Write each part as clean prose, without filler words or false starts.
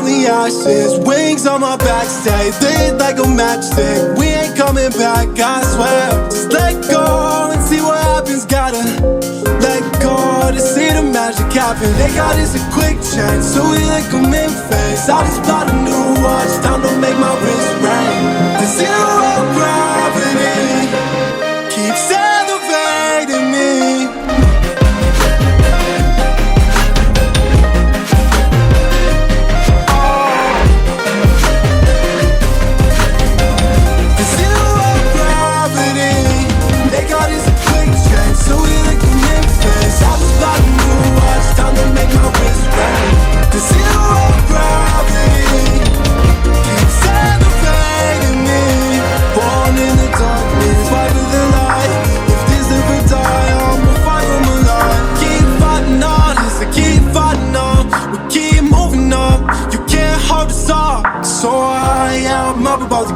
from the ashes, wings on my back, stay lit like a matchstick. We ain't coming back, I swear. Just let go and see what happens. Gotta let go to see the magic happen. They got us a quick change, so we like them in phase. I just bought a new watch, time to make my wrist ring. The zero gravity keeps elevating me.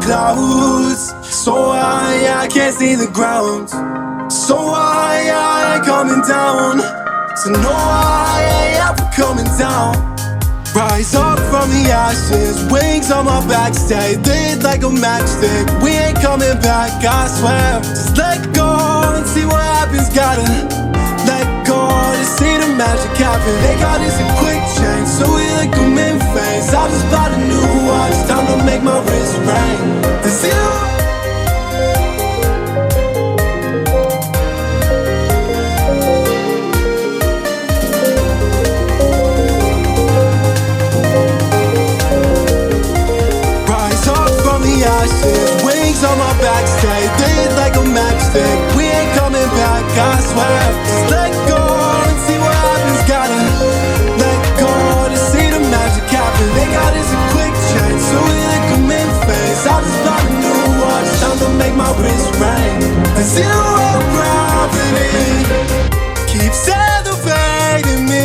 Clouds, so I can't see the ground. So I ain't coming down. So no, I ain't ever coming down. Rise up from the ashes, wings on my back, stay lit like a matchstick. We ain't coming back, I swear. Just let go and see what happens. Gotta let go to see the magic happen. They got us a quick change, so we like them in phase. I just bought a new watch, time to make my wrist ring. The zero. Rise up from the ashes, wings on my back, stay lit like a matchstick. We ain't coming back, I swear. Just let go and see what happens. Gotta let go to see the magic happen. They got us a quick change, so we like them in phase. I just bought a new watch, time to make my wrist ring. The zero gravity keeps elevating me.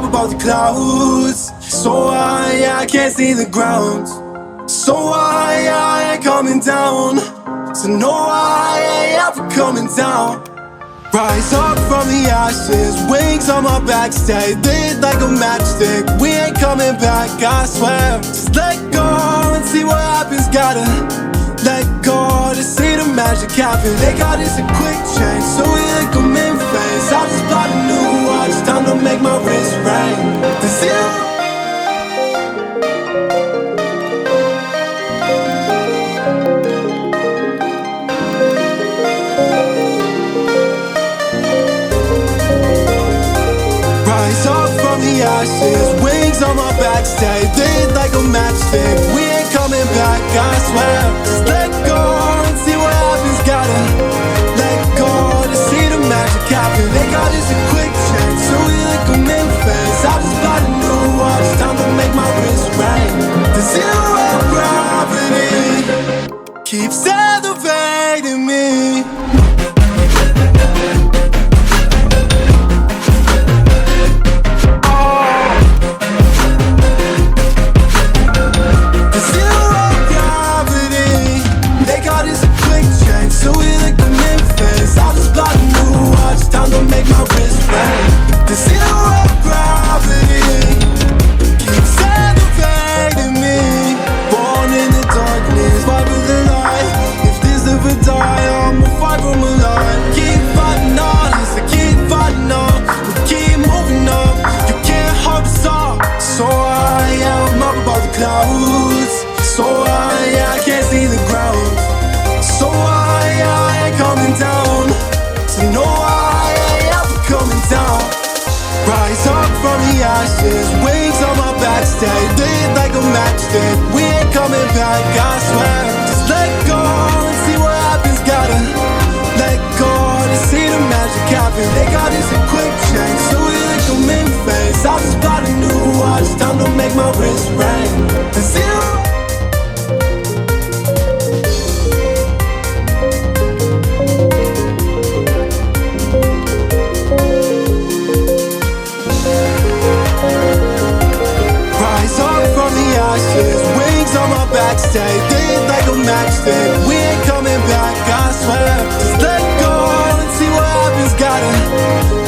Above the clouds, so I can't see the ground. So I ain't coming down. So no, I ain't ever coming down. Rise up from the ashes, wings on my back, stay lit like a matchstick. We ain't coming back, I swear. Just let go and see what happens. Gotta let go to see the magic happen. They got us a quick change, so we like them in phase. I just bought a new watch, time to make my wrist ring. The zero. Rise up from the ashes, wings on my back, stay lit like a matchstick. We ain't coming back, I swear. Just let go and see what happens. Gotta let go to see the magic happen. They got us a quick change, so we like them in phase. I just bought a new watch, time to make my wrist ring. The zero gravity keeps elevating me. Clouds, so I can't see the ground. So I ain't coming down. So no, I ain't ever coming down. Rise up from the ashes, wings on my back, stay lit like a matchstick. We ain't coming back, I swear. Just let go and see what happens. Gotta Let go to see the magic happen. They got us a quick change, so we like them in phase. I just bought a new watch, time to make my wrist ring. The zero. Rise up from the ashes, wings on my back, stay think like a matchstick. We ain't coming back, I swear. Just let go and see what happens. Gotta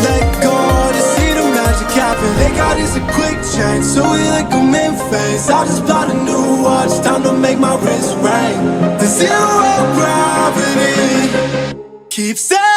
let go to see the magic happen. They got us a quick change, so we like them in phase. I just bought a new watch, time to make my wrist ring. The zero gravity keeps saying